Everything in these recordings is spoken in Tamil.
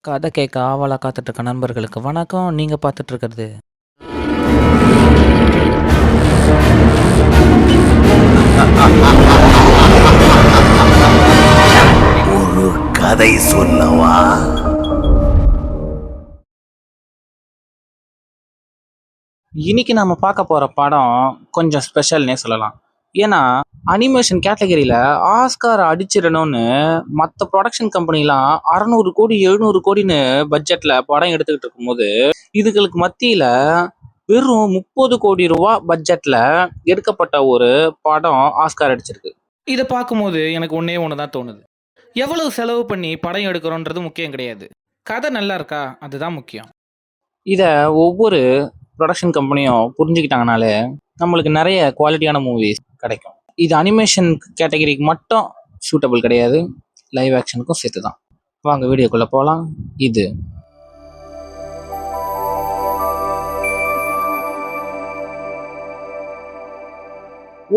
கதை கேட்க ஆவலா காத்துட்டு இருக்க நண்பர்களுக்கு வணக்கம். நீங்க பார்த்துட்டு இருக்கிறது ஒரு கதை சொல்லவா? இன்னைக்கு நாம பார்க்க போற படம் கொஞ்சம் ஸ்பெஷல்னே சொல்லலாம். ஏன்னா அனிமேஷன் கேட்டகரியில ஆஸ்கார் அடிச்சிடணும்னு மற்ற ப்ரொடக்ஷன் கம்பெனிலாம் 600 கோடி 700 கோடின்னு பட்ஜெட்ல படம் எடுத்துக்கிட்டு இருக்கும்போது இதுகளுக்கு மத்தியில வெறும் 30 கோடி ரூபா பட்ஜெட்ல எடுக்கப்பட்ட ஒரு படம் ஆஸ்கார் அடிச்சிருக்கு. இதை பார்க்கும்போது எனக்கு ஒன்று தான் தோணுது. எவ்வளவு செலவு பண்ணி படம் எடுக்கிறோன்றது முக்கியம் கிடையாது, கதை நல்லா இருக்கா அதுதான் முக்கியம். இதை ஒவ்வொரு ப்ரொடக்ஷன் கம்பெனியும் புரிஞ்சுக்கிட்டாங்கனாலே நம்மளுக்கு நிறைய குவாலிட்டியான மூவிஸ் கிடைக்கும். இது அனிமேஷன் கேட்டகரிக்கு மட்டும் சூட்டபிள் கிடையாது, லைவ் ஆக்ஷனுக்கும் சேர்த்து தான். வாங்க வீடியோக்குள்ளே போகலாம். இது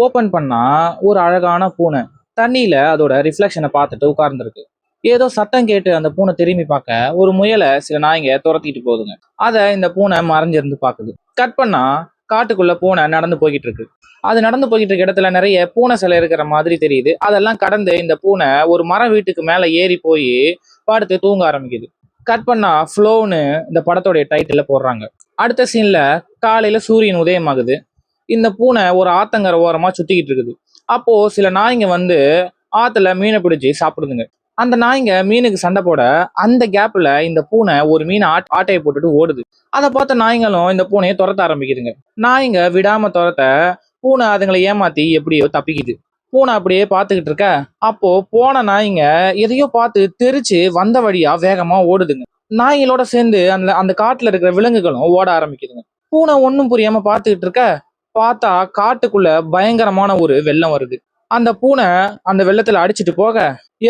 ஓப்பன் பண்ணால் ஒரு அழகான பூனை தண்ணியில் அதோட ரிஃப்ளெக்ஷனை பார்த்துட்டு உட்கார்ந்துருக்கு. ஏதோ சத்தம் கேட்டு அந்த பூனை திரும்பி பார்க்க ஒரு முயலை சில நாய்ங்க துரத்திட்டு போகுதுங்க. அதை இந்த பூனை மறைஞ்சிருந்து பார்க்குது. கட் பண்ணா காட்டுக்குள்ள பூனை நடந்து போய்கிட்டு இருக்கு. அது நடந்து போய்கிட்டு இருக்க இடத்துல நிறைய பூனை சிலை இருக்கிற மாதிரி தெரியுது. அதெல்லாம் கடந்து இந்த பூனை ஒரு மரம் வீட்டுக்கு மேலே ஏறி போய் படுத்து தூங்க ஆரம்பிக்குது. கட் பண்ணா ஃப்ளோன்னு இந்த படத்தோடைய டைட்டில் போடுறாங்க. அடுத்த சீன்ல காலையில சூரியன் உதயமாகுது. இந்த பூனை ஒரு ஆத்தங்கரை ஓரமா சுத்திக்கிட்டு இருக்குது. அப்போ சில நாய்ங்க வந்து ஆத்துல மீனை பிடிச்சி சாப்பிடுதுங்க. அந்த நாய்ங்க மீனுக்கு சண்டை போட அந்த கேப்ல இந்த பூனை ஒரு மீனை ஆட்டையை போட்டுட்டு ஓடுது. அதை பார்த்த நாய்ங்களும் இந்த பூனையை துரத்த ஆரம்பிக்குதுங்க. நாய்ங்க விடாம துரத்த பூனை அதுங்களை ஏமாத்தி எப்படியோ தப்பிக்குது. பூனை அப்படியே பார்த்துக்கிட்டு இருக்க அப்போ போன நாய்ங்க எதையோ பார்த்து தெரிச்சு வந்த வழியா வேகமா ஓடுதுங்க. நாய்களோட சேர்ந்து அந்த அந்த காட்டுல இருக்கிற விலங்குகளும் ஓட ஆரம்பிக்குதுங்க. பூனை ஒன்றும் புரியாம பார்த்துக்கிட்டு இருக்க பார்த்தா காட்டுக்குள்ள பயங்கரமான ஒரு வெள்ளம் வருது. அந்த பூனை அந்த வெள்ளத்துல அடிச்சுட்டு போக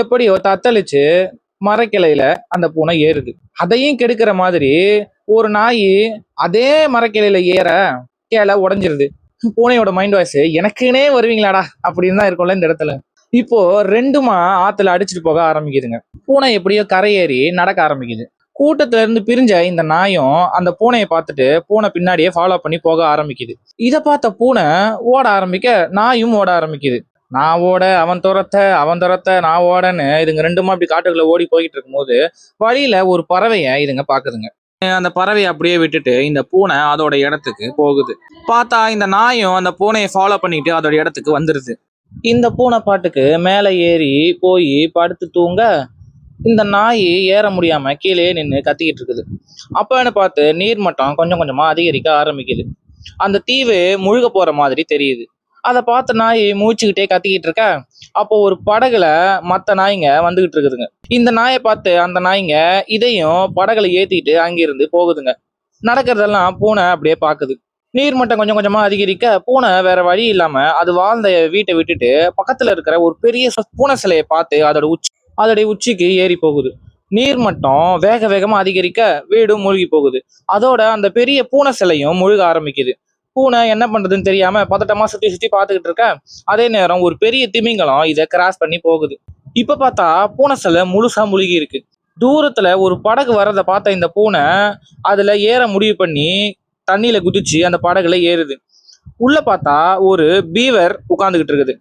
எப்படியோ தத்தளிச்சு மரக்கிளையில அந்த பூனை ஏறுது. அதையும் கெடுக்கிற மாதிரி ஒரு நாய் அதே மரக்கிளையில ஏற கிளை உடஞ்சிருது. பூனையோட மைண்ட் வாய்ஸ் எனக்குன்னே வருவீங்களாடா அப்படின்னு தான் இருக்கும்ல இந்த இடத்துல. இப்போ ரெண்டுமா ஆத்துல அடிச்சுட்டு போக ஆரம்பிக்குதுங்க. பூனை எப்படியோ கரையேறி நடக்க ஆரம்பிக்குது. கூட்டத்துல இருந்து பிரிஞ்ச இந்த நாயும் அந்த பூனையை பார்த்துட்டு பூனை பின்னாடியே ஃபாலோ பண்ணி போக ஆரம்பிக்குது. இதை பார்த்த பூனை ஓட ஆரம்பிக்க நாயும் ஓட ஆரம்பிக்குது. நான் ஓட அவன் துரத்த நான் ஓடன்னு இதுங்க ரெண்டுமா அப்படி காட்டுக்குள்ள ஓடி போய்கிட்டு இருக்கும்போது வழியில ஒரு பறவையை இதுங்க பாக்குதுங்க. அந்த பறவையை அப்படியே விட்டுட்டு இந்த பூனை அதோட இடத்துக்கு போகுது. பார்த்தா இந்த நாயும் அந்த பூனையை ஃபாலோ பண்ணிட்டு அதோட இடத்துக்கு வந்துருது. இந்த பூனை பாட்டுக்கு மேலே ஏறி போய் படுத்து தூங்க இந்த நாய் ஏற முடியாம கீழே நின்று கத்திக்கிட்டு இருக்குது. அப்பன்னு பார்த்து நீர்மட்டம் கொஞ்சம் கொஞ்சமா அதிகரிக்க ஆரம்பிக்குது. அந்த தீவு முழுக போற மாதிரி தெரியுது. அதை பார்த்த நாய் மூச்சுக்கிட்டே கத்திக்கிட்டு இருக்க அப்போ ஒரு படகுல மற்ற நாய்ங்க வந்துகிட்டு இருக்குதுங்க. இந்த நாயை பார்த்து அந்த நாய்ங்க இதையும் படகுல ஏத்திட்டு அங்கிருந்து போகுதுங்க. நடக்கிறதெல்லாம் பூனை அப்படியே பாக்குது. நீர்மட்டம் கொஞ்சம் கொஞ்சமா அதிகரிக்க பூனை வேற வழி இல்லாம அது வாழ்ந்த வீட்டை விட்டுட்டு பக்கத்துல இருக்கிற ஒரு பெரிய பூனை சிலையை பார்த்து அதோடைய உச்சிக்கு ஏறி போகுது. நீர்மட்டம் வேக வேகமா அதிகரிக்க வீடும் மூழ்கி போகுது. அதோட அந்த பெரிய பூனை சிலையும் முழுக ஆரம்பிக்குது. பூனை என்ன பண்றதுன்னு தெரியாம பதட்டமா சுத்தி சுத்தி பார்த்துக்கிட்டு இருக்க அதே நேரம் ஒரு பெரிய திமிங்கலம் இதை கிராஸ் பண்ணி போகுது. இப்ப பார்த்தா பூனை சிலை முழுசா முழுகி இருக்கு. தூரத்துல ஒரு படகு வர்றதை பார்த்த இந்த பூனை அதுல ஏற முடிவு பண்ணி தண்ணியில குதிச்சு அந்த படகுல ஏறுது. உள்ள பார்த்தா ஒரு பீவர் உட்கார்ந்துகிட்டு இருக்குது.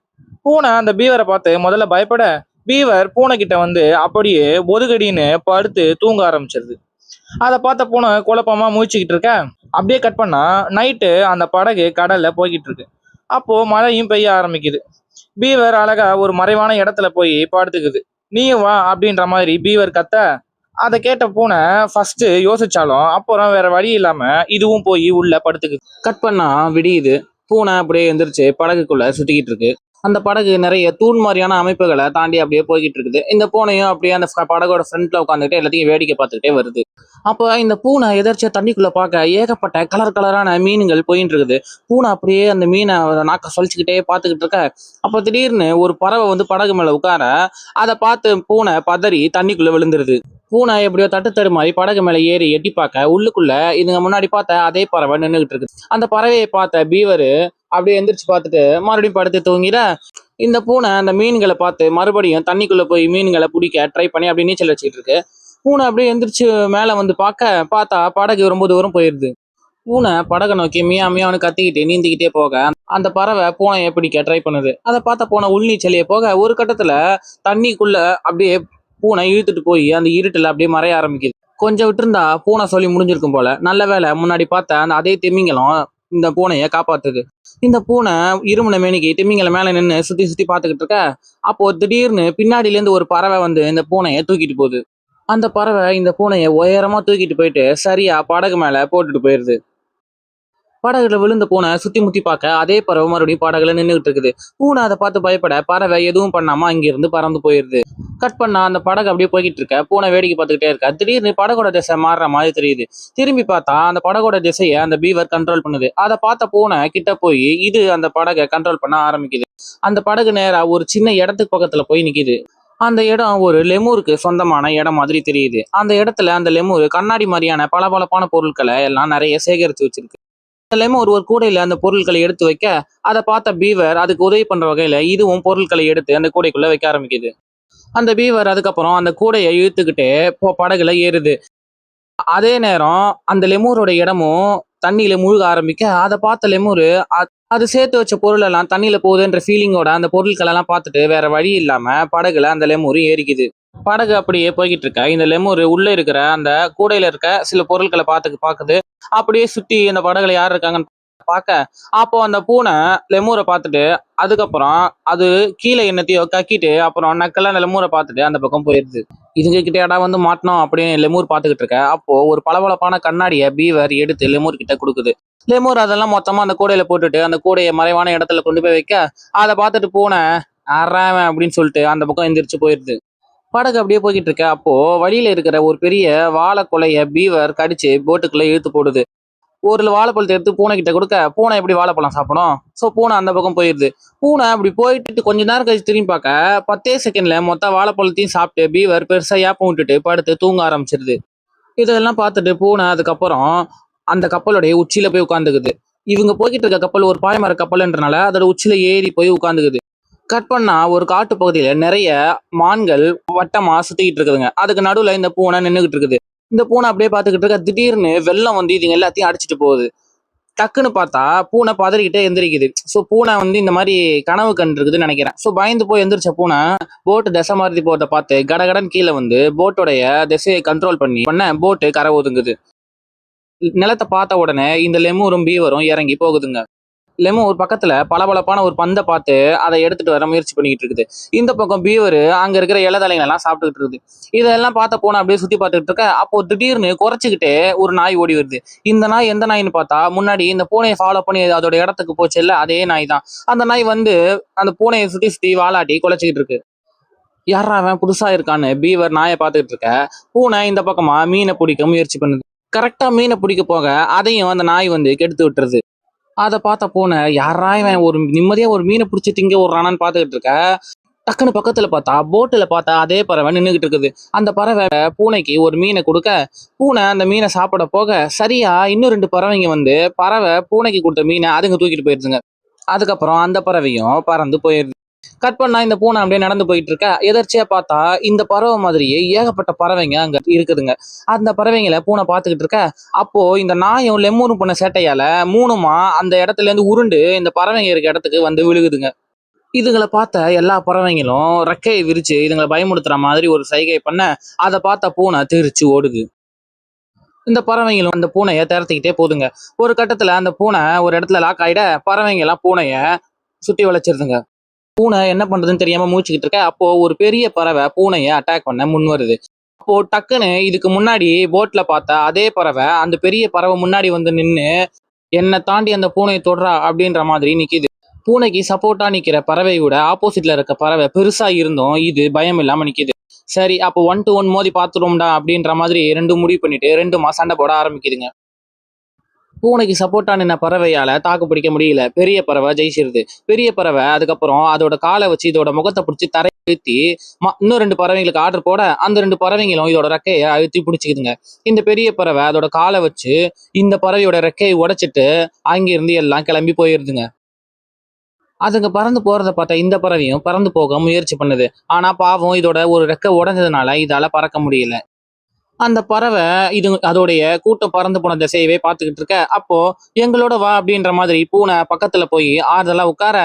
பூனை அந்த பீவரை பார்த்து முதல்ல பயப்பட பீவர் பூனை கிட்ட வந்து அப்படியே ஒதுகடின்னு படுத்து தூங்க ஆரம்பிச்சிருது. அதை பார்த்த பூனை குழப்பமா முழிச்சுக்கிட்டு இருக்க அப்படியே கட் பண்ணா நைட்டு அந்த படகு கடல்ல போய்கிட்டு இருக்கு. அப்போ மழையும் பெய்ய ஆரம்பிக்குது. பீவர் அழகா ஒரு மறைவான இடத்துல போய் படுத்துக்குது. நீயும் வா அப்படின்ற மாதிரி பீவர் கத்த அதை கேட்ட பூனை ஃபர்ஸ்ட் யோசிச்சாலும் அப்புறம் வேற வழி இல்லாம இதுவும் போய் உள்ள படுத்துக்குது. கட் பண்ணா விடியுது. பூனை அப்படியே எந்திரிச்சு படகுக்குள்ள சுத்திக்கிட்டு இருக்கு. அந்த படகு நிறைய தூண் மாதிரியான அமைப்புகளை தாண்டி அப்படியே போய்கிட்டு இருக்குது. இந்த பூனையும் அப்படியே அந்த படகோட ஃப்ரண்ட்ல உட்காந்துக்கிட்டு எல்லாத்தையும் வேடிக்கை பார்த்துக்கிட்டே வருது. அப்போ இந்த பூனை எதிர்ச்சியா தண்ணிக்குள்ள பார்க்க ஏகப்பட்ட கலர் கலரான மீன்கள் போயிட்டு இருக்குது. பூனை அப்படியே அந்த மீனை நாக்க சொல்லிச்சுக்கிட்டே பார்த்துக்கிட்டு இருக்க அப்போ திடீர்னு ஒரு பறவை வந்து படகு மேல உட்கார அதை பார்த்து பூனை பதறி தண்ணிக்குள்ள விழுந்துருது. பூனை எப்படியோ தட்டுத்தடு மாதிரி படகு மேல ஏறி எட்டி பார்க்க உள்ளுக்குள்ள இதுங்க முன்னாடி பார்த்த அதே பறவை நின்றுகிட்டு இருக்கு. அந்த பறவையை பார்த்த பீவரு அப்படியே எந்திரிச்சு பார்த்துட்டு மறுபடியும் படுத்து தூங்கிட இந்த பூனை அந்த மீன்களை பார்த்து மறுபடியும் தண்ணிக்குள்ள போய் மீன்களை பிடிக்க ட்ரை பண்ணி அப்படி நீச்சல் வச்சுக்கிட்டு இருக்கு. பூனை அப்படியே எந்திரிச்சு மேல வந்து பார்த்தா படகு ரொம்ப தூரம் போயிருது. பூனை படகை நோக்கி மியா மியான்னு கத்திக்கிட்டு நீந்திக்கிட்டே போக அந்த பறவை பூனையை பிடிக்க ட்ரை பண்ணுது. அதை பார்த்த பூனை உள்நீச்சலையே போக ஒரு கட்டத்துல தண்ணிக்குள்ள அப்படியே பூனை இழுத்துட்டு போய் அந்த இருட்டுல அப்படியே மறைய ஆரம்பிக்குது. கொஞ்சம் விட்டுருந்தா பூனை சொல்லி முடிஞ்சிருக்கும் போல. நல்ல வேளை முன்னாடி பார்த்த அந்த அதே திமிங்கலம் இந்த பூனையை காப்பாத்துது. இந்த பூனை இருமுனை மேனிக்கு திமிங்கலம் மேல நின்று சுத்தி சுத்தி பார்த்துக்கிட்டு இருக்க. அப்போ திடீர்னு பின்னாடில இருந்து ஒரு பறவை வந்து இந்த பூனையை தூக்கிட்டு போகுது. அந்த பறவை இந்த பூனையை உயரமா தூக்கிட்டு போயிட்டு சரியா படகு மேல போட்டுட்டு போயிருது. படகுல விழுந்த பூனை சுத்தி முத்தி பார்க்க அதே பறவை மறுபடியும் படகுல நின்றுகிட்டு இருக்குது. பூனை அதை பார்த்து பயப்பட பறவை எதுவும் பண்ணாம அங்கிருந்து பறந்து போயிருது. கட் பண்ணா அந்த படகு அப்படியே போய்கிட்டு இருக்க. பூனை வேடிக்கை பார்த்துக்கிட்டே இருக்க. திடீர்னு படகோட திசை மாறுற மாதிரி தெரியுது. திரும்பி பார்த்தா அந்த படகோட திசையை அந்த பீவர் கண்ட்ரோல் பண்ணுது. அதை பார்த்த பூனை கிட்ட போய் இது அந்த படகை கண்ட்ரோல் பண்ண ஆரம்பிக்குது. அந்த படகு நேரா ஒரு சின்ன இடத்துக்கு பக்கத்துல போய் நிக்குது. அந்த இடம் ஒரு லெமூருக்கு சொந்தமான இடம் மாதிரி தெரியுது. அந்த இடத்துல அந்த லெமூர் கண்ணாடி மாதிரியான பளபளப்பான பொருட்களை எல்லாம் நிறைய சேகரித்து வச்சிருக்கு. ஒரு கூடையில அந்த பொருட்களை எடுத்து வைக்க அதை பார்த்த பீவர் அதுக்கு உதவி பண்ற வகையில இதுவும் பொருட்களை எடுத்து அந்த கூடைக்குள்ள வைக்க ஆரம்பிக்குது. அந்த பீவர் அதுக்கப்புறம் அந்த கூடையை இழுத்துக்கிட்டே படகுல ஏறுது. அதே நேரம் அந்த லெமூரோட இடமும் தண்ணியில முழுக ஆரம்பிக்க அதை பார்த்த லெமூரு அது சேர்த்து வச்ச பொருள் எல்லாம் தண்ணியில போகுதுன்ற ஃபீலிங்கோட அந்த பொருட்கள் எல்லாம் பார்த்துட்டு வேற வழி இல்லாம படகுல அந்த லெமூரு ஏறிக்குது. படகு அப்படியே போய்கிட்டு இருக்க இந்த லெமூர் உள்ள இருக்கிற அந்த கூடையில இருக்க சில பொருட்களை பாக்குது. அப்படியே சுத்தி அந்த படகுல யார் இருக்காங்கன்னு பார்க்க அப்போ அந்த பூனை லெமூரை பார்த்துட்டு அதுக்கப்புறம் அது கீழே என்னத்தையோ கக்கிட்டு அப்புறம் நக்கெல்லாம் அந்த லெமூரை பார்த்துட்டு அந்த பக்கம் போயிடுது. இதுங்க கிட்டேடா வந்து மாட்டணும் அப்படின்னு லெமூர் பார்த்துக்கிட்டு இருக்க. அப்போ ஒரு பளபளப்பான கண்ணாடியை பீவர் எடுத்து லெமூர் கிட்ட கொடுக்குது. லெமூர் அதெல்லாம் மொத்தமா அந்த கூடையில போட்டுட்டு அந்த கூடையை மறைவான இடத்துல கொண்டு போய் வைக்க அதை பார்த்துட்டு பூனை அறாவன் அப்படின்னு சொல்லிட்டு அந்த பக்கம் எந்திரிச்சு போயிடுது. படகு அப்படியே போய்கிட்டு இருக்க. அப்போ வழியில இருக்கிற ஒரு பெரிய வாழை கொலைய பீவர் கடிச்சு போட்டுக்குள்ள இழுத்து போடுது. ஒரு வாழைப்பழத்தை எடுத்து பூனை கிட்ட கொடுக்க பூனை எப்படி வாழைப்பழம் சாப்பிடும். ஸோ பூனை அந்த பக்கம் போயிடுது. பூனை அப்படி போயிட்டு கொஞ்ச நேரம் கழிச்சு திரும்பி பார்க்க 10 செகண்ட்ல மொத்த வாழைப்பழத்தையும் சாப்பிட்டு பீவர் பெருசா ஏப்பம் விட்டுட்டு படுத்து தூங்க ஆரம்பிச்சிருது. இதெல்லாம் பார்த்துட்டு பூனை அதுக்கப்புறம் அந்த கப்பலுடைய உச்சியில போய் உட்காந்துக்குது. இவங்க போய்கிட்டு இருக்க கப்பல் ஒரு பாய்மர கப்பல்ன்றனால அதோட உச்சியில ஏறி போய் உட்காந்துக்குது. கட் பண்ணா ஒரு காட்டு பகுதியில நிறைய மான்கள் வட்டமா சுத்திக்கிட்டு இருக்குதுங்க. அதுக்கு நடுவுல இந்த பூனை நின்றுகிட்டு இருக்குது. இந்த பூனை அப்படியே பார்த்துக்கிட்டு இருக்க. திடீர்னு வெள்ளம் வந்து இதுங்க எல்லாத்தையும் அடிச்சுட்டு போகுது. டக்குன்னு பார்த்தா பூனை பதறிக்கிட்டே எந்திரிக்குது. ஸோ பூனை வந்து இந்த மாதிரி கனவு கண்டு இருக்குதுன்னு நினைக்கிறேன். ஸோ பயந்து போய் எந்திரிச்ச பூனை போட்டு திசை மாறுதி போறதை பார்த்து கடகடன் கீழே வந்து போட்டோடைய திசையை கண்ட்ரோல் பண்ண போட்டு கரை ஒதுங்குது. நிலத்தை பார்த்த உடனே இந்த லெமூரும் பீவரும் இறங்கி போகுதுங்க. லெமூர் பக்கத்துல பளபளப்பான ஒரு பந்தை பார்த்து அதை எடுத்துட்டு வர முயற்சி பண்ணிக்கிட்டு இருக்குது. இந்த பக்கம் பீவர் அங்க இருக்கிற இலதலைகள் எல்லாம் சாப்பிட்டுக்கிட்டு இருக்குது. இதெல்லாம் பார்த்த போனா அப்படியே சுத்தி பார்த்துக்கிட்டு இருக்க. அப்போ திடீர்னு குறைச்சிக்கிட்டே ஒரு நாய் ஓடி வருது. இந்த நாய் எந்த நாயின்னு பார்த்தா முன்னாடி இந்த பூனையை ஃபாலோ பண்ணி அதோட இடத்துக்கு போச்சு இல்ல அதே நாய் தான். அந்த நாய் வந்து அந்த பூனையை சுத்தி சுத்தி வாலாட்டி குலைச்சிக்கிட்டு இருக்கு. யாரா அவன் புதுசா இருக்கான்னு பீவர் நாயை பார்த்துக்கிட்டு இருக்க. பூனை இந்த பக்கமா மீனை பிடிக்க முயற்சி பண்ணுது. கரெக்டா மீனை பிடிக்க போக அதையும் அந்த நாய் வந்து கெடுத்து விட்டுருது. அதை பார்த்த பூனை யாரா இவன் ஒரு நிம்மதியா ஒரு மீனை பிடிச்சி திங்க விடுறானான்னு பார்த்துக்கிட்டு இருக்க. டக்குன்னு பக்கத்துல பார்த்தா போட்டுல பார்த்தா அதே பறவை நின்றுகிட்டு இருக்குது. அந்த பறவை பூனைக்கு ஒரு மீனை கொடுக்க பூனை அந்த மீனை சாப்பிட போக சரியா இன்னும் 2 பறவைங்க வந்து பறவை பூனைக்கு கொடுத்த மீனை அதுங்க தூக்கிட்டு போயிருதுங்க. அதுக்கப்புறம் அந்த பறவையும் பறந்து போயிருது. கட் பண்ணா இந்த பூனை அப்படியே நடந்து போயிட்டு இருக்க. எதர்ச்சியா பார்த்தா இந்த பறவை மாதிரியே ஏகப்பட்ட பறவைங்க அங்க இருக்குதுங்க. அந்த பறவைங்களை பூனை பார்த்துக்கிட்டு இருக்க. அப்போ இந்த நாயும் லெமூரும் பண்ண சேட்டையால மூணுமா அந்த இடத்துல இருந்து உருண்டு இந்த பறவைங்க இருக்க இடத்துக்கு வந்து விழுகுதுங்க. இதுங்களை பார்த்த எல்லா பறவைங்களும் ரெக்கையை விரிச்சு இதுங்களை பயமுடுத்துற மாதிரி ஒரு சைகை பண்ண அதை பார்த்த பூனை தெரிச்சு ஓடுது. இந்த பறவைங்களும் அந்த பூனையை திறத்திக்கிட்டே போதுங்க. ஒரு கட்டத்துல அந்த பூனை ஒரு இடத்துல லாக் ஆயிட பறவைங்க எல்லாம் பூனைய சுத்தி வளைச்சிருதுங்க. பூனை என்ன பண்றதுன்னு தெரியாம மூச்சுக்கிட்டு இருக்க. அப்போ ஒரு பெரிய பறவை பூனையை அட்டாக் பண்ண முன் வருது. அப்போ டக்குன்னு இதுக்கு முன்னாடி போட்ல பார்த்த அதே பறவை அந்த பெரிய பறவை முன்னாடி வந்து நின்று என்னை தாண்டி அந்த பூனையை தொடுறா அப்படின்ற மாதிரி நிக்குது. பூனைக்கு சப்போர்ட்டா நிக்கிற பறவையோட ஆப்போசிட்ல இருக்க பறவை பெருசா இருந்தும் இது பயம் இல்லாம நிக்குது. சரி அப்போ 1 to 1 மோதி பாத்துருவோம்டா அப்படின்ற மாதிரி ரெண்டும் முடிவு பண்ணிட்டு ரெண்டுமா சண்டை போட ஆரம்பிக்குதுங்க. பூனைக்கு சப்போர்ட்டா நின்ன பறவையால தாக்கு பிடிக்க முடியல. பெரிய பறவை ஜெயிச்சிருது. பெரிய பறவை அதுக்கப்புறம் அதோட காலை வச்சு இதோட முகத்தை பிடிச்சி தரை அழுத்தி இன்னும் 2 பறவைங்களுக்கு ஆர்டர் போட அந்த 2 பறவைங்களும் இதோட ரெக்கையை அழுத்தி பிடிச்சிக்குதுங்க. இந்த பெரிய பறவை அதோட காலை வச்சு இந்த பறவையோட ரெக்கையை உடைச்சிட்டு அங்கிருந்து எல்லாம் கிளம்பி போயிருதுங்க. அதுங்க பறந்து போறதை பார்த்தா இந்த பறவையும் பறந்து போக முயற்சி பண்ணுது. ஆனா பாவம் இதோட ஒரு ரெக்கை உடைஞ்சதுனால இதால பறக்க முடியல. அந்த பறவை அதோடைய கூட்டம் பறந்து போன திசையவே பார்த்துக்கிட்டு இருக்க. அப்போ எங்களோட வா அப்படின்ற மாதிரி பூனை பக்கத்துல போய் ஆறுதலா உட்கார,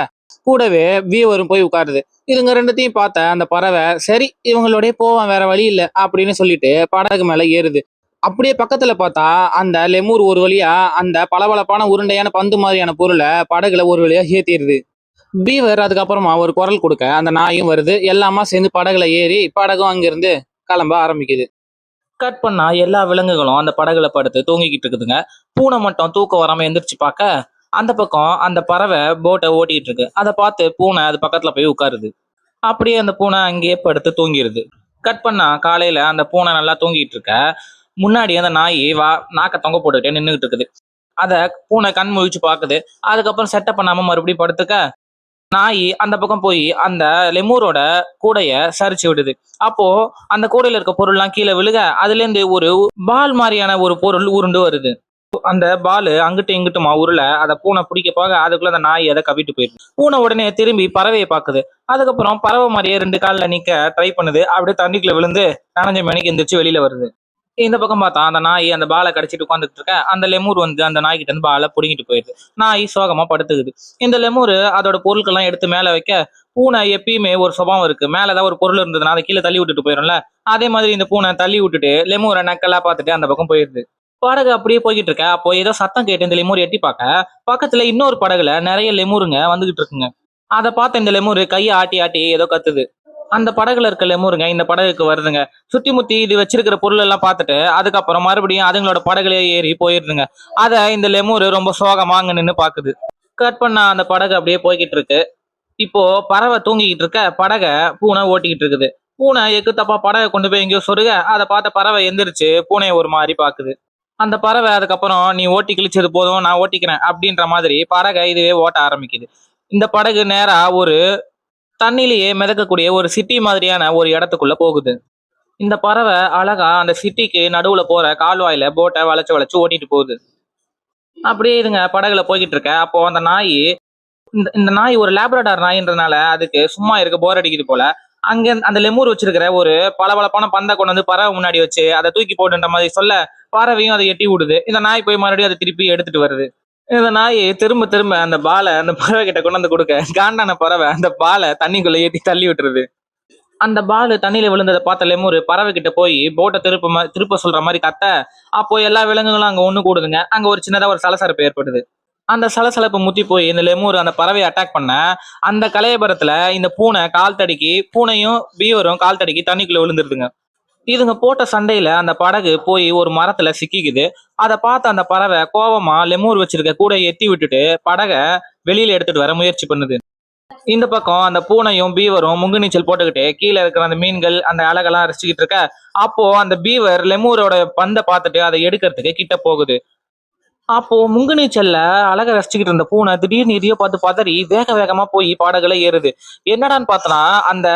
கூடவே வீவரும் போய் உட்காருது. இதுங்க ரெண்டுத்தையும் பார்த்த அந்த பறவை சரி இவங்களோடய போவான் வேற வழி இல்லை அப்படின்னு சொல்லிட்டு படகு மேல ஏறுது. அப்படியே பக்கத்துல பார்த்தா அந்த லெமூர் ஒரு வழியா அந்த பளபளப்பான உருண்டையான பந்து மாதிரியான பொருளை படகுல ஒரு வழியா ஏத்திடுது. பீவர் அதுக்கப்புறமா ஒரு குரல் கொடுக்க அந்த நாயும் வருது. எல்லாமா சேர்ந்து படகுல ஏறி படகும் அங்கிருந்து கிளம்ப ஆரம்பிக்குது. கட் பண்ணா எல்லா விலங்குகளும் அந்த படகுல படுத்து தூங்கிக்கிட்டு இருக்குதுங்க. பூனை மட்டும் தூக்கம் வராம எந்திரிச்சு பார்க்க அந்த பக்கம் அந்த பறவை போட்டை ஓட்டிட்டு இருக்கு. அதை பார்த்து பூனை அது பக்கத்துல போய் உட்காருது. அப்படியே அந்த பூனை அங்கேயே படுத்து தூங்கிடுது. கட் பண்ணா காலையில அந்த பூனை நல்லா தூங்கிட்டு இருக்க, முன்னாடி அந்த நாய் நாக்க தொங்க போட்டுக்கிட்டே நின்றுகிட்டு இருக்குது. அத பூனை கண் முழிச்சு பாக்குது. அதுக்கப்புறம் செட்டப் பண்ணாம மறுபடியும் படுத்துக்க நாய் அந்த பக்கம் போய் அந்த லெமூரோட கூடைய சரிச்சு விடுது. அப்போ அந்த கூடையில இருக்க பொருள்லாம் கீழே விழுக அதுல இருந்து ஒரு பால் மாதிரியான ஒரு பொருள் உருண்டு வருது. அந்த பால் அங்கிட்டு இங்கிட்டுமா உருள அதை பூனை பிடிக்க போக அதுக்குள்ள அந்த நாய் அதை கவிட்டு போயிடுது. பூனை உடனே திரும்பி பறவையை பாக்குது. அதுக்கப்புறம் பறவை மாதிரியே 2 காலில் நிக்க ட்ரை பண்ணுது. அப்படியே தண்ணிக்குள்ள விழுந்து நனைஞ்ச மணிக்கு எந்திரிச்சு வெளியில வருது. இந்த பக்கம் பார்த்தா அந்த நாய் அந்த பாலை கடிச்சிட்டு உட்காந்துட்டு இருக்க. அந்த லெமூர் வந்து அந்த நாய்கிட்ட இருந்து பாலை புடுங்கிட்டு போயிடுது. நாய் சோகமா படுத்துக்குது. இந்த லெமூர் அதோட பொருட்கள்லாம் எடுத்து மேல வைக்க, பூனை எப்பயுமே ஒரு சுபாவம் இருக்கு. மேல ஏதாவது ஒரு பொருள் இருந்ததுன்னா அதை கீழே தள்ளி விட்டுட்டு போயிடும்ல. அதே மாதிரி இந்த பூனை தள்ளி விட்டுட்டு லெமூரை நக்கலா பார்த்துட்டு அந்த பக்கம் போயிடுது. படகு அப்படியே போய்கிட்டு இருக்க. அப்போ ஏதோ சத்தம் கேட்டு இந்த லெமூர் எட்டி பார்க்க பக்கத்துல இன்னொரு படகுல நிறைய லெமூருங்க வந்துகிட்டு இருக்குங்க. அதை பார்த்த இந்த லெமூர் கையை ஆட்டி ஆட்டி ஏதோ கத்துது. அந்த படகுல இருக்க லெமூருங்க இந்த படகுக்கு வருதுங்க. சுத்தி முத்தி இது வச்சிருக்கிற பொருள் எல்லாம் பார்த்துட்டு அதுக்கப்புறம் மறுபடியும் அதுங்களோட படகுல ஏறி போயிருதுங்க. அத இந்த லெமூர் ரொம்ப சோகமா அங்க நின்று பாக்குது. கட் பண்ணா அந்த படகு அப்படியே போய்கிட்டு இருக்கு. இப்போ பறவை தூங்கிக்கிட்டு இருக்க, படகை பூனை ஓட்டிக்கிட்டு இருக்குது. பூனை எக்கு தப்பா படகை கொண்டு போய் எங்கேயோ சொருக அதை பார்த்த பறவை எந்திரிச்சு பூனையை ஒரு மாதிரி பாக்குது. அந்த பறவை அதுக்கப்புறம் நீ ஓட்டி கிழிச்சது போதும் நான் ஓட்டிக்கிறேன் அப்படின்ற மாதிரி படகை இதுவே ஓட்ட ஆரம்பிக்குது. இந்த படகு நேரா ஒரு தண்ணிலேயே மிதக்கக்கூடிய ஒரு சிட்டி மாதிரியான ஒரு இடத்துக்குள்ள போகுது. இந்த பறவை அழகா அந்த சிட்டிக்கு நடுவுல போற கால்வாயில போட்டை வளைச்சு வளைச்சு ஓட்டிட்டு போகுது. அப்படியே இதுங்க படகுல போய்கிட்டு இருக்க. அப்போ அந்த நாய் இந்த நாய் ஒரு லேப்ரடார் நாயின்றனால அதுக்கு சும்மா இருக்க போர் அடிக்குது போல. அங்க அந்த லெமூர் வச்சிருக்கிற ஒரு பளபளப்பான பந்தை கொண்டு வந்து பறவை முன்னாடி வச்சு அதை தூக்கி போட்டுன்ற மாதிரி சொல்ல பறவையும் அதை எட்டி விடுது. இந்த நாய் போய் மறுபடியும் அதை திருப்பி எடுத்துட்டு வருது. இந்த நாய் திரும்ப திரும்ப அந்த பாலை அந்த பறவை கிட்ட கொண்டு வந்து கொடுக்க காண்டான பறவை அந்த பாலை தண்ணிக்குள்ள ஏற்றி தள்ளி விட்டுருது. அந்த பால் தண்ணியில விழுந்ததை பார்த்த லெமூர் பறவை கிட்ட போய் போட்டை திருப்ப சொல்ற மாதிரி கத்த, அப்போ எல்லா விலங்குகளும் அங்க ஒண்ணு கூடுதுங்க. அங்க ஒரு சின்னதா ஒரு சலசலப்பு ஏற்படுது. அந்த சலசலப்பு முத்தி போய் இந்த லெமூர் அந்த பறவையை அட்டாக் பண்ண அந்த கலையபரத்துல இந்த பூனை கால் தடுக்கி பூனையும் பீவரும் கால் தடுக்கி தண்ணிக்குள்ள விழுந்துருதுங்க. இதுங்க போட்ட சண்டையில அந்த படகு போய் ஒரு மரத்துல சிக்கிக்குது. அதை பார்த்த அந்த பறவை கோவமா லெமூர் வச்சிருக்க கூட எத்தி விட்டுட்டு படகை வெளியில எடுத்துட்டு வர முயற்சி பண்ணுது. இந்த பக்கம் அந்த பூனையும் பீவரும் முங்கு நீச்சல் போட்டுக்கிட்டு கீழே இருக்கிற அந்த மீன்கள் அந்த அழகெல்லாம் ரசிச்சுக்கிட்டு இருக்க. அப்போ அந்த பீவர் லெமூரோட பந்தை பார்த்துட்டு அதை எடுக்கிறதுக்கு கிட்ட போகுது. அப்போ முங்கு நீச்சல்ல அழக ரசிச்சுக்கிட்டு இருந்த பூனை திடீர்னு எதையோ பார்த்து பதறி வேக வேகமா போய் படகுல ஏறுது. என்னடான்னு பார்த்தனா அந்த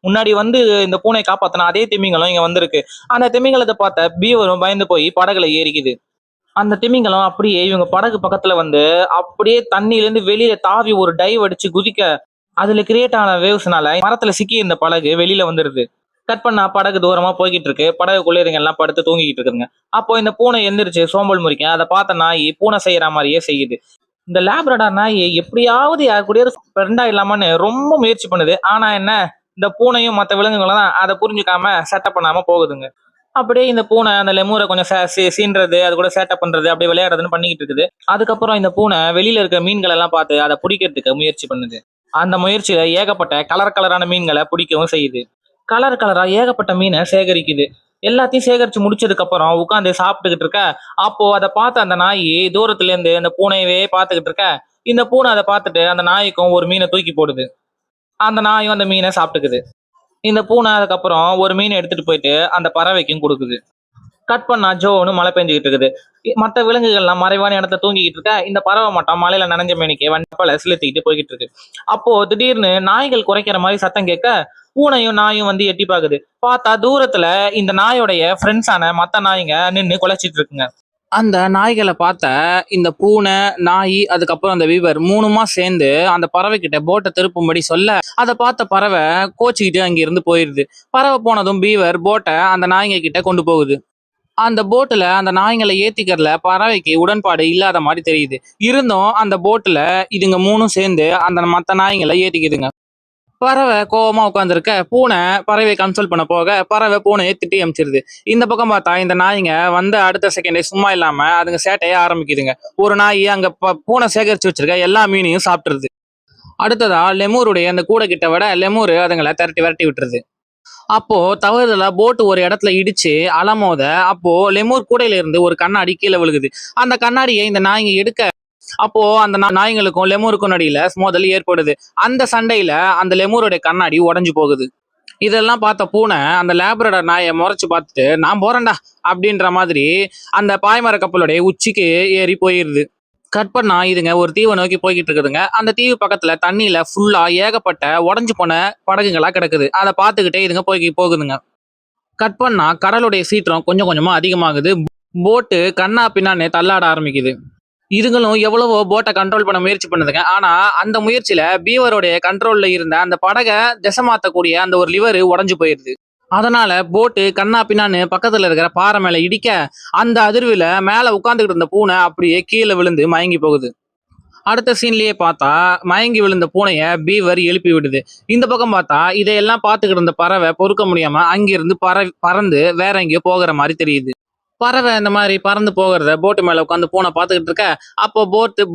முன்னாடி வந்து இந்த பூனை காப்பாத்தினா அதே திமிங்கலம் இங்க வந்திருக்கு. அந்த திமிங்கலத்தை பார்த்த பீவரும் பயந்து போய் படகுல ஏறிக்குது. அந்த திமிங்கலம் அப்படியே இவங்க படகு பக்கத்துல வந்து அப்படியே தண்ணியில இருந்து வெளியில தாவி ஒரு டைவ் அடிச்சு குதிக்க அதுல கிரியேட் ஆன வேவ்ஸ்னால மரத்துல சிக்கி இந்த படகு வெளியில வந்துருது. கட் பண்ணா படகு தூரமா போய்கிட்டு இருக்கு. படகுக்குள்ள இதுங்க எல்லாம் படுத்து தூங்கிக்கிட்டு இருக்குங்க. அப்போ இந்த பூனை எந்திரிச்சு சோம்பல் முறிக்க அதை பார்த்த நாய் பூனை செய்யற மாதிரியே செய்யுது. இந்த லேப்ரடார் நாய் எப்படியாவது யாரு கூடயாவது ஃப்ரெண்டா இல்லாமன்னு ரொம்ப முயற்சி பண்ணுது. ஆனா என்ன, இந்த பூனையும் மற்ற விலங்குகளும் தான் அதை புரிஞ்சுக்காம செட்டப் பண்ணாம போகுதுங்க. அப்படியே இந்த பூனை அந்த லெமூரை கொஞ்சம் சீன்றது அது கூட சேட்டப் பண்றது அப்படியே விளையாடுறதுன்னு பண்ணிக்கிட்டு இருக்குது. அதுக்கப்புறம் இந்த பூனை வெளியில இருக்க மீன்கள் எல்லாம் பார்த்து அதை பிடிக்கிறதுக்கு முயற்சி பண்ணுது. அந்த முயற்சியில ஏகப்பட்ட கலர் கலரான மீன்களை பிடிக்கவும் செய்யுது. கலர் கலரா ஏகப்பட்ட மீனை சேகரிக்குது. எல்லாத்தையும் சேகரிச்சு முடிச்சதுக்கு அப்புறம் உட்காந்து சாப்பிட்டுக்கிட்டு இருக்க. அப்போ அதை பார்த்த அந்த நாய் தூரத்துல இருந்து அந்த பூனையவே பார்த்துக்கிட்டு இருக்க. இந்த பூனை அதை பார்த்துட்டு அந்த நாய்க்கும் ஒரு மீனை தூக்கி போடுது. அந்த நாயும் அந்த மீனை சாப்பிட்டுக்குது. இந்த பூனை அதுக்கப்புறம் ஒரு மீனை எடுத்துட்டு போயிட்டு அந்த பறவைக்கும் கொடுக்குது. கட் பண்ணா ஜோன்னு மழை பெஞ்சுக்கிட்டு இருக்குது. மற்ற விலங்குகள்லாம் மறைவான இடத்துல தூங்கிக்கிட்டு இருக்க. இந்த பறவை மட்டும் மலையில நனைஞ்ச மேனிக்கு வண்டப்பல செலுத்திக்கிட்டு போய்கிட்டு இருக்கு. அப்போ திடீர்னு நாய்கள் குறைக்கிற மாதிரி சத்தம் கேட்க பூனையும் நாயும் வந்து எட்டி பாக்குது. பார்த்தா தூரத்துல இந்த நாயோடைய ஃப்ரெண்ட்ஸான மத்த நாய்ங்க நின்று குலைச்சிட்டு இருக்குங்க. அந்த நாய்களை பார்த்த இந்த பூனை நாய் அதுக்கப்புறம் அந்த வீவர் மூணுமா சேர்ந்து அந்த பறவை கிட்ட போட்டை திருப்பும்படி சொல்ல அதை பார்த்த பறவை கோச்சிக்கிட்டு அங்கிருந்து போயிருது. பறவை போனதும் பீவர் போட்டை அந்த நாய்ங்க கிட்ட கொண்டு போகுது. அந்த போட்டுல அந்த நாய்ங்களை ஏத்திக்கிறதுல பறவைக்கு உடன்பாடு இல்லாத மாதிரி தெரியுது. இருந்தும் அந்த போட்டுல இதுங்க 3ம் சேர்ந்து அந்த மத்த நாய்ங்களை ஏத்திக்குதுங்க. பறவை கோவமா உட்கார்ந்திருக்க, பூனை பறவைய கன்சோல் பண்ண போக, பறவை பூனைய திட்டி அனுப்பிச்சிருது. இந்த பக்கம் பார்த்தா இந்த நாய்ங்க வந்த அடுத்த செகண்டே சும்மா இல்லாம அதுங்க சேட்டைய ஆரம்பிக்குதுங்க. ஒரு நாய் அங்க பூனை சேகரிச்சு வச்சிருக்க எல்லா மீனையும் சாப்பிட்டுருது. அடுத்ததா லெமூருடைய அந்த கூடை கிட்ட விட லெமூர் அதுங்களை திரட்டி விரட்டி விட்டுருது. அப்போ தவறுதலா போட் ஒரு இடத்துல இடிச்சு அலமோத, அப்போ லெமூர் கூடையில இருந்து ஒரு கண்ணாடி கீழே விழுகுது. அந்த கண்ணாடியை இந்த நாய்ங்க எடுக்க, அப்போ அந்த நாய்ங்களுக்கும் லெமூருக்கும் நடுயில மோதல் ஏற்படுது. அந்த சண்டையில அந்த லெமூருடைய கண்ணாடி உடைஞ்சு போகுது. இதெல்லாம் பார்த்த பூனை அந்த லேப்ரடார் நாயை முறைச்சு பார்த்துட்டு, நான் போறேன்டா அப்படின்ற மாதிரி அந்த பாய்மர கப்பலுடைய உச்சிக்கு ஏறி போயிருது. கட் பண்ணா இதுங்க ஒரு தீவை நோக்கி போய்கிட்டு இருக்குதுங்க. அந்த தீவு பக்கத்துல தண்ணியில ஃபுல்லா ஏகப்பட்ட உடைஞ்சு போன படகுகளா கிடக்குது. அதை பார்த்துக்கிட்டே இதுங்க போகுதுங்க. கட் பண்ணா கடலுடைய சீற்றம் கொஞ்சம் கொஞ்சமா அதிகமாகுது. போட்டு கண்ணா பின்னான்னு தள்ளாட ஆரம்பிக்குது. இதுங்களும் எவ்வளவோ போட்டை கண்ட்ரோல் பண்ண முயற்சி பண்ணுதுங்க. ஆனா அந்த முயற்சியில பீவருடைய கண்ட்ரோல்ல இருந்த அந்த படகை திசை மாத்தக்கூடிய அந்த ஒரு லிவர் உடைஞ்சு போயிருது. அதனால போட்டு கண்ணா பின்னான்னு பக்கத்துல இருக்கிற பாறை மேல இடிக்க, அந்த அதிர்வுல மேல உட்கார்ந்துகிட்டு இருந்த பூனை அப்படியே கீழே விழுந்து மயங்கி போகுது. அடுத்த சீன்லயே பார்த்தா மயங்கி விழுந்த பூனைய பீவர் எழுப்பி விடுது. இந்த பக்கம் பார்த்தா இதையெல்லாம் பார்த்துக்கிட்டு இருந்த பறவை பொறுக்க முடியாம அங்கிருந்து பறந்து வேற எங்கேயோ போகிற மாதிரி தெரியுது. பறவை இந்த மாதிரி பறந்து போகிறத போட்டு மேல உட்காந்து பூனை பார்த்துக்கிட்டு இருக்க, அப்போ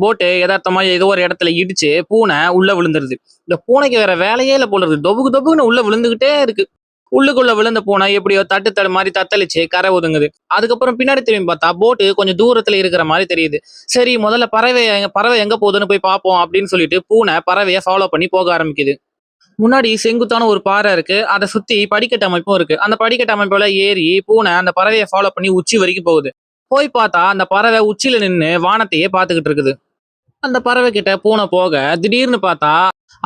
போட்டு யதார்த்தமா ஏதோ ஒரு இடத்துல இடிச்சு பூனை உள்ள விழுந்துருது. இந்த பூனைக்கு வேற வேலையே இல்லை போல இருக்கு. தொபுக்கு தொபுக்குன்னு உள்ள விழுந்துகிட்டே இருக்கு. உள்ளுக்குள்ள விழுந்த பூனை எப்படியோ தட்டு மாதிரி தத்தளிச்சு கரை ஒதுங்குது. அதுக்கப்புறம் பின்னாடி திரும்பி பார்த்தா போட்டு கொஞ்சம் தூரத்துல இருக்கிற மாதிரி தெரியுது. சரி, முதல்ல பறவை எங்க போகுதுன்னு போய் பார்ப்போம் அப்படின்னு சொல்லிட்டு பூனை பறவையை ஃபாலோ பண்ணி போக ஆரம்பிக்குது. முன்னாடி செங்குத்தான ஒரு பாறை இருக்கு. அதை சுத்தி படிக்கட்டு அமைப்பும் இருக்கு. அந்த படிக்கட்டு அமைப்புல ஏறி பூனை அந்த பறவையை ஃபாலோ பண்ணி உச்சி வரைக்கும் போகுது. போய் பார்த்தா அந்த பறவை உச்சியில நின்று வானத்தையே பார்த்துக்கிட்டு இருக்குது. அந்த பறவை கிட்ட பூனை போக திடீர்னு பார்த்தா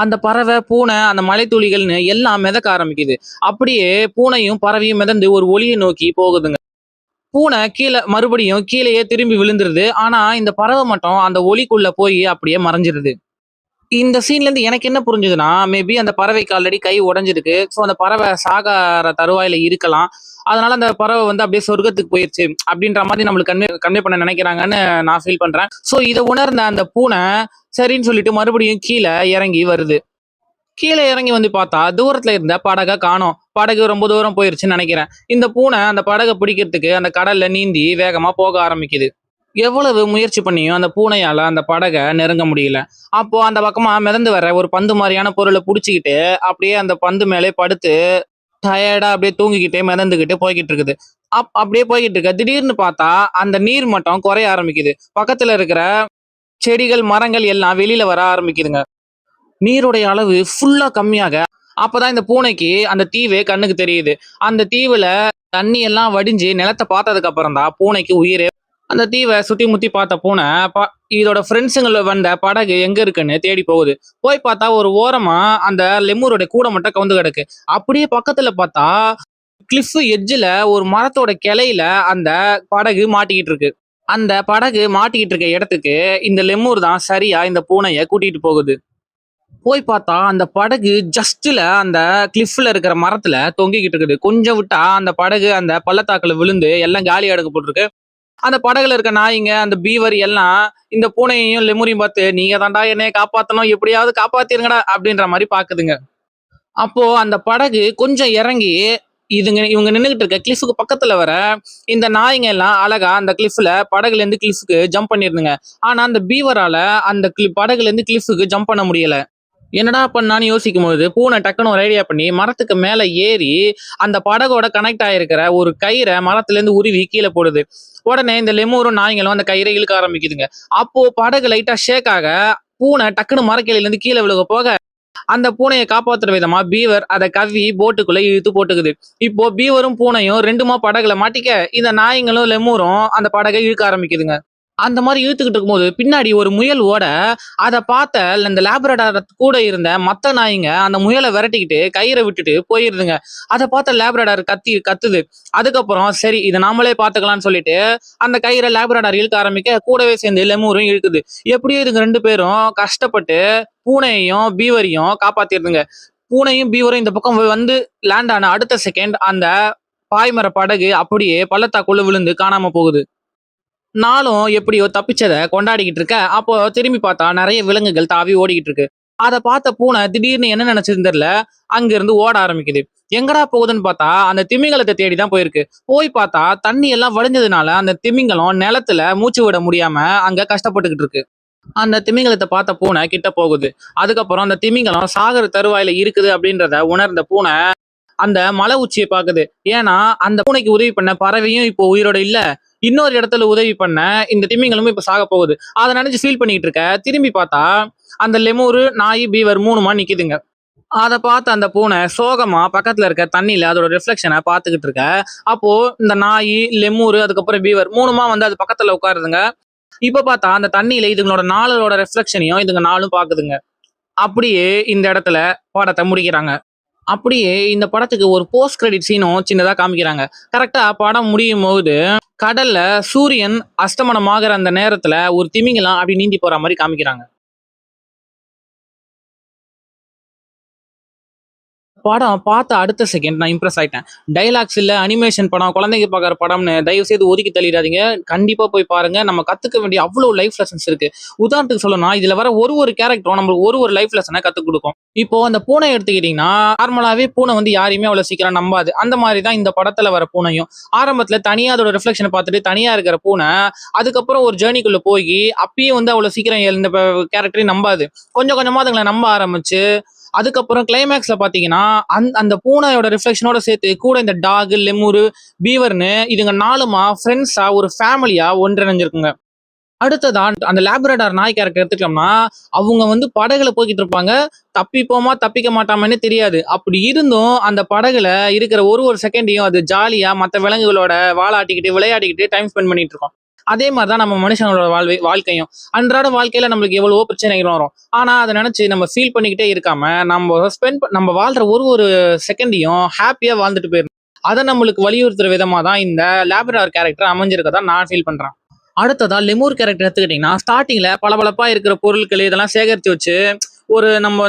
அந்த பறவை பூனை அந்த மலைத்துளிகள்னு எல்லாம் மிதக்க ஆரம்பிக்குது. அப்படியே பூனையும் பறவையும் மிதந்து ஒரு ஒளியை நோக்கி போகுதுங்க. பூனை மறுபடியும் கீழேயே திரும்பி விழுந்துருது. ஆனா இந்த பறவை மட்டும் அந்த ஒளிக்குள்ள போய் அப்படியே மறைஞ்சிருது. இந்த சீன்ல இருந்து எனக்கு என்ன புரிஞ்சுதுன்னா, மேபி அந்த பறவைக்கு ஆல்ரெடி கை உடைஞ்சிருக்கு. ஸோ அந்த பறவை சாகார தருவாயில இருக்கலாம். அதனால அந்த பறவை வந்து அப்படியே சொர்க்கத்துக்கு போயிருச்சு அப்படின்ற மாதிரி நம்மளுக்கு கன்வே பண்ண நினைக்கிறாங்கன்னு நான் ஃபீல் பண்றேன். ஸோ இதை உணர்ந்த அந்த பூனை சரின்னு சொல்லிட்டு மறுபடியும் கீழே இறங்கி வருது. கீழே இறங்கி வந்து பார்த்தா தூரத்துல இருந்த படகை காணோம். படகு ரொம்ப தூரம் போயிருச்சுன்னு நினைக்கிறேன். இந்த பூனை அந்த படகை பிடிக்கிறதுக்கு அந்த கடல்ல நீந்தி வேகமா போக ஆரம்பிக்குது. எவ்வளவு முயற்சி பண்ணியும் அந்த பூனையால அந்த படகை நெருங்க முடியல. அப்போ அந்த பக்கமா மிதந்து வர ஒரு பந்து மாதிரியான பொருளை புடிச்சுக்கிட்டு அப்படியே அந்த பந்து மேலே படுத்து டயர்டா அப்படியே தூங்கிக்கிட்டே மிதந்துகிட்டு போய்கிட்டு இருக்குது. அப்படியே போய்கிட்டு இருக்க திடீர்னு பார்த்தா அந்த நீர் மட்டம் குறைய ஆரம்பிக்குது. பக்கத்துல இருக்கிற செடிகள் மரங்கள் எல்லாம் வெளியில வர ஆரம்பிக்குதுங்க. நீருடைய அளவு ஃபுல்லா கம்மியாக, அப்பதான் இந்த பூனைக்கு அந்த தீவே கண்ணுக்கு தெரியுது. அந்த தீவுல தண்ணி எல்லாம் வடிஞ்சு நிலத்தை பார்த்ததுக்கு அப்புறம் தான் பூனைக்கு உயிரே. அந்த தீவை சுத்தி முத்தி பார்த்த பூனை இதோட ஃப்ரெண்ட்ஸுங்கள வந்த படகு எங்க இருக்குன்னு தேடி போகுது. போய் பார்த்தா ஒரு ஓரமா அந்த லெமூரோட கூடை மட்டும் கவுந்து கிடக்கு. அப்படியே பக்கத்துல பார்த்தா கிளிஃப் எட்ஜில் ஒரு மரத்தோட கிளையில அந்த படகு மாட்டிக்கிட்டு இருக்கு. அந்த படகு மாட்டிக்கிட்டு இருக்க இடத்துக்கு இந்த லெமூர் தான் சரியா இந்த பூனைய கூட்டிட்டு போகுது. போய் பார்த்தா அந்த படகு ஜஸ்ட்ல அந்த கிளிஃப்ல இருக்கிற மரத்துல தொங்கிக்கிட்டு இருக்குது. கொஞ்சம் விட்டா அந்த படகு அந்த பள்ளத்தாக்குல விழுந்து எல்லாம் காலி போட்டிருக்கு. அந்த படகுல இருக்க நாய்ங்க அந்த பீவர் எல்லாம் இந்த பூனையையும் லெமூரையும் பார்த்து, நீங்க தாண்டா என்னைய காப்பாத்தணும், எப்படியாவது காப்பாத்திருங்கடா அப்படின்ற மாதிரி பாக்குதுங்க. அப்போ அந்த படகு கொஞ்சம் இறங்கி இவங்க நின்றுகிட்டு இருக்க கிளிஃபுக்கு பக்கத்துல வர இந்த நாய்ங்க எல்லாம் அழகா அந்த கிளிஃப்ல படகுல இருந்து கிளிஃபுக்கு ஜம்ப் பண்ணிருந்துங்க. ஆனா அந்த பீவரால அந்த படகுல இருந்து கிளிஃபுக்கு ஜம்ப் பண்ண முடியல. என்னடா பண்ணான்னு யோசிக்கும் போது பூனை டக்குன்னு ஒரு ஐடியா பண்ணி மரத்துக்கு மேல ஏறி அந்த படகோட கனெக்ட் ஆயிருக்கிற ஒரு கயிறை மரத்துல இருந்து உருவி கீழே போடுது. உடனே இந்த லெமூரும் நாய்களும் அந்த கயிறை இழுக்க ஆரம்பிக்குதுங்க. அப்போ படகு லைட்டா ஷேக் ஆக பூனை டக்குன்னு மரக்கிளையில இருந்து கீழே விழுக போக அந்த பூனையை காப்பாத்துற விதமா பீவர் அதை கவ்வி போட்டுக்குள்ள இழுத்து போட்டுக்குது. இப்போ பீவரும் பூனையும் ரெண்டுமா படகுல மாட்டிக்க இந்த நாய்ங்களும் லெமூரும் அந்த படகை இழுக்க ஆரம்பிக்குதுங்க. அந்த மாதிரி இழுத்துக்கிட்டு இருக்கும்போது பின்னாடி ஒரு முயல் ஓட, அதை பார்த்த இந்த லேப்ரடார் கூட இருந்த மத்த நாய்ங்க அந்த முயலை விரட்டிக்கிட்டு கயிறை விட்டுட்டு போயிருதுங்க. அதை பார்த்த லேப்ரடார் கத்துது. அதுக்கப்புறம் சரி இதை நாமளே பார்த்துக்கலாம்னு சொல்லிட்டு அந்த கயிறை லேப்ரடார் இழுக்க ஆரம்பிக்க கூடவே சேர்ந்து லெமூரும் இழுக்குது. எப்படியும் இதுங்க ரெண்டு பேரும் கஷ்டப்பட்டு பூனையையும் பீவரையும் காப்பாத்திடுதுங்க. பூனையும் பீவரும் இந்த பக்கம் வந்து லேண்ட் ஆன அடுத்த செகண்ட் அந்த பாய்மர படகு அப்படியே பள்ளத்தாக்குள்ள விழுந்து காணாம போகுது. நாளும் எப்படியோ தப்பிச்சதை கொண்டாடிக்கிட்டு இருக்க, அப்போ திரும்பி பார்த்தா நிறைய விலங்குகள் தாவி ஓடிக்கிட்டு இருக்கு. அதை பார்த்த பூனை திடீர்னு என்ன நினைச்சதுன்னு தெரியல, அங்க இருந்து ஓட ஆரம்பிக்குது. எங்கடா போகுதுன்னு பார்த்தா அந்த திமிங்கலத்தை தேடி தான் போயிருக்கு. போய் பார்த்தா தண்ணி எல்லாம் வடிஞ்சதுனால அந்த திமிங்கலம் நிலத்துல மூச்சு விட முடியாம அங்க கஷ்டப்பட்டுக்கிட்டு இருக்கு. அந்த திமிங்கலத்தை பார்த்த பூனை கிட்ட போகுது. அதுக்கப்புறம் அந்த திமிங்கலம் சாகர தருவாயில இருக்குது அப்படின்றத உணர்ந்த பூனை அந்த மலை உச்சியை பாக்குது. ஏன்னா அந்த பூனைக்கு உதவி பண்ண பறவையும் இப்போ உயிரோட இல்ல, இன்னொரு இடத்துல உதவி பண்ண இந்த திமிங்கலமும் இப்ப சாக போகுது. அதை நினைச்சு ஃபீல் பண்ணிட்டு இருக்க. திரும்பி பார்த்தா அந்த லெமூரு, நாய், பீவர் மூணுமா நிக்குதுங்க. அதை பார்த்து அந்த பூனை சோகமா பக்கத்துல இருக்க தண்ணியில அதோட ரிஃப்ளெக்ஷனை பார்த்துக்கிட்டு இருக்க. அப்போ இந்த நாய், லெமூரு, அதுக்கப்புறம் பீவர் மூணுமா வந்து அது பக்கத்துல உட்காருதுங்க. இப்ப பார்த்தா அந்த தண்ணியில இதுங்களோட நாளோட ரிஃப்ளெக்ஷனையும் இதுங்க நாளும் பாக்குதுங்க. அப்படியே இந்த இடத்துல படத்தை முடிக்கிறாங்க. அப்படியே இந்த படத்துக்கு ஒரு போஸ்ட் கிரெடிட் சீனும் சின்னதா காமிக்கிறாங்க. கரெக்டா படம் முடியும் போது கடல்ல சூரியன் அஸ்தமனம் ஆகிற அந்த நேரத்துல ஒரு திமிங்கலம் அப்படி நீந்தி போற மாதிரி காமிக்கிறாங்க. படம் பார்த்த அடுத்த செகண்ட் நான் இம்ப்ரெஸ் ஆயிட்டேன். டைலாக்ஸ் இல்ல, அனிமேஷன் படம், குழந்தைங்க பார்க்குற படம்னு தயவு செய்து ஒதுக்கி தள்ளிடாதீங்க. கண்டிப்பா போய் பாருங்க. நம்ம கத்துக்க வேண்டிய அவ்வளவு லைஃப் லெசன்ஸ் இருக்கு. உதாரணத்துக்கு சொல்லணும்னா இதுல வர ஒரு கேரக்டரும் நம்மளுக்கு ஒரு லைஃப் லெசனை கத்துக் கொடுக்கும். இப்போ அந்த பூனை எடுத்துக்கிட்டீங்கன்னா, நார்மலாவே பூனை வந்து யாரையுமே அவ்வளவு சீக்கிரம் நம்பாது. அந்த மாதிரி தான் இந்த படத்துல வர பூனையும். ஆரம்பத்துல தனியா அதோட ரிஃப்ளெக்ஷனை பார்த்துட்டு தனியா இருக்கிற பூனை, அதுக்கப்புறம் ஒரு ஜேர்னிக்குள்ள போய் அப்பயும் வந்து அவ்வளவு சீக்கிரம் இந்த கேரக்டரையும் நம்பாது. கொஞ்சம் கொஞ்சமா அதுங்களை நம்ப ஆரம்பிச்சு அதுக்கப்புறம் கிளைமேக்ஸ்ல பாத்தீங்கன்னா அந்த பூனையோட ரிஃப்ளெக்ஷனோட சேர்த்து கூட இந்த டாக், லெமூரு, பீவர்னு இதுங்க நாலுமா ஃப்ரெண்ட்ஸா ஒரு ஃபேமிலியா ஒன்றிணைஞ்சிருக்குங்க. அடுத்ததா அந்த லேப்ரடார் நாய் கேரக்டர் எடுத்துட்டோம்னா, அவங்க வந்து படகுல போய்கிட்டு இருப்பாங்க. தப்பிப்போமா தப்பிக்க மாட்டாமன்னு தெரியாது. அப்படி இருந்தும் அந்த படகுல இருக்கிற ஒரு செகண்டையும் அது ஜாலியா மற்ற விலங்குகளோட வாலாட்டிக்கிட்டு விளையாடிக்கிட்டு டைம் ஸ்பெண்ட் பண்ணிட்டு இருக்கோம். அதே மாதிரிதான் நம்ம மனுஷங்களோட வாழ்க்கையும். அன்றாட வாழ்க்கையில நம்மளுக்கு எவ்வளவோ பிரச்சனைகள் வரும். ஆனா அதை நினைச்சு நம்ம ஃபீல் பண்ணிக்கிட்டே இருக்காம நம்ம வாழ்ற ஒரு செகண்டையும் ஹாப்பியா வாழ்ந்துட்டு போயிடணும். அதை நம்மளுக்கு வலியுறுத்துற விதமா தான் இந்த லேப்ரடார் கேரக்டர் அமைஞ்சிருக்கதான் நான் ஃபீல் பண்றேன். அடுத்ததா லெமூர் கேரக்டர் எடுத்துக்கிட்டீங்கன்னா, ஸ்டார்டிங்ல பளபளப்பா இருக்கிற பொருட்கள் இதெல்லாம் சேகரித்து வச்சு நம்ம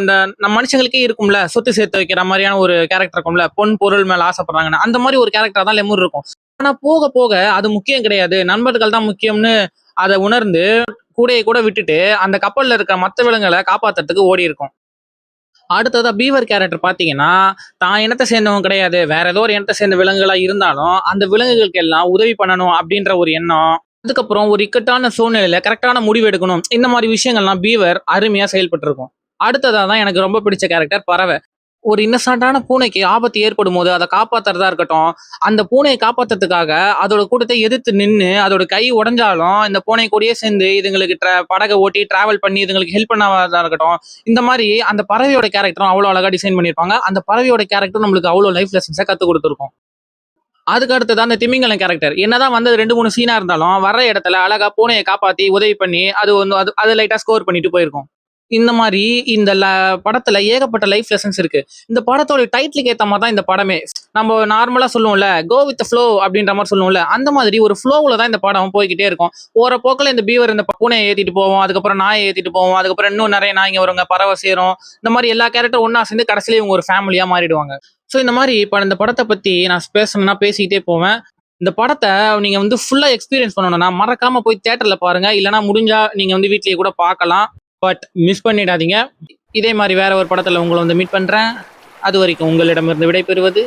மனுஷங்களுக்கே இருக்கும்ல, சொத்து சேர்த்து வைக்கிற மாதிரியான ஒரு கேரக்டர் இருக்கும்ல, பொன் பொருள் மேல ஆசைப்படுறாங்கன்னு, அந்த மாதிரி ஒரு கேரக்டர் தான் லெமூர் இருக்கும். ஆனா போக போக அது முக்கியம் கிடையாது, நண்பர்கள் தான் முக்கியம்னு அதை உணர்ந்து கூட விட்டுட்டு அந்த கப்பல்ல இருக்கிற மற்ற விலங்குகளை காப்பாத்துறதுக்கு ஓடி இருக்கும். அடுத்ததா பீவர் கேரக்டர் பாத்தீங்கன்னா, தான் இனத்தை சேர்ந்தவங்க கிடையாது, வேற ஏதோ ஒரு இனத்தை சேர்ந்த விலங்குகளா இருந்தாலும் அந்த விலங்குகளுக்கு எல்லாம் உதவி பண்ணணும் அப்படின்ற ஒரு எண்ணம். அதுக்கப்புறம் ஒரு இக்கட்டான சூழ்நிலையில கரெக்டான முடிவு எடுக்கணும். இந்த மாதிரி விஷயங்கள்லாம் பீவர் அருமையா செயல்பட்டு இருக்கும். அடுத்ததா தான் எனக்கு ரொம்ப பிடிச்ச கேரக்டர் பறவை. ஒரு இன்னசென்ட்டான பூனைக்கு ஆபத்து ஏற்படும் போது அதை காப்பாத்துறதா இருக்கட்டும், அந்த பூனையை காப்பாத்துறதுக்காக அதோட கூட்டத்தை எதிர்த்து நின்று அதோட கை உடைஞ்சாலும் இந்த பூனை கூடயே சேர்ந்து இதுங்களுக்கு படகை ஓட்டி டிராவல் பண்ணி இதுங்களுக்கு ஹெல்ப் பண்ணாதா இருக்கட்டும். இந்த மாதிரி அந்த பறவையோட கேரக்டரும் அவ்வளோ அழகா டிசைன் பண்ணியிருப்பாங்க. அந்த பறவையோட கேரக்டரும் நம்மளுக்கு அவ்வளோ லைஃப் லெசன்ஸை கற்றுக் கொடுத்துருக்கும். அதுக்கு அடுத்தது அந்த திமிங்கலம் கேரக்டர் என்னதான் வந்து 2-3 சீனா இருந்தாலும் வர்ற இடத்துல அழகா பூனையை காப்பாத்தி உதவி பண்ணி அது லைட்டா ஸ்கோர் பண்ணிட்டு போயிருக்கும். இந்த மாதிரி இந்த படத்துல ஏகப்பட்ட லைஃப் லெசன்ஸ் இருக்கு. இந்த படத்தோட டைட்டிலுக்கு ஏத்த மாதிரி தான் இந்த படமே. நம்ம நார்மலா சொல்லுவோம்ல, கோ வித் ஃப்ளோ அப்படின்ற மாதிரி சொல்லுவோம்ல, அந்த மாதிரி ஒரு ஃப்ளோவில் தான் இந்த படம் போய்கிட்டே இருக்கும். போற போக்கில் இந்த பீவர் இந்த பூனையை ஏத்திட்டு போவோம், அதுக்கப்புறம் நாயை ஏத்திட்டு போவோம், அதுக்கப்புறம் இன்னும் நிறைய நாய்ங்க வருங்க, பறவை சேரும். இந்த மாதிரி எல்லா கேரக்டர் ஒன்னா சேர்ந்து கடைசியில இவங்க ஒரு ஃபேமிலியா மாறிடுவாங்க. ஸோ இந்த மாதிரி இப்போ இந்த படத்தை பத்தி நான் பேசணும்னா பேசிக்கிட்டே போவேன். இந்த படத்தை நீங்க வந்து ஃபுல்லா எக்ஸ்பீரியன்ஸ் பண்ணணும்னா மறக்காம போய் தியேட்டர்ல பாருங்க, இல்லைன்னா முடிஞ்சா நீங்க வந்து வீட்லயே கூட பார்க்கலாம். பட் மிஸ் பண்ணிடாதீங்க. இதே மாதிரி வேற ஒரு படத்துல உங்களை வந்து மீட் பண்றேன். அது வரைக்கும் உங்களிடமிருந்து விடைபெறுவது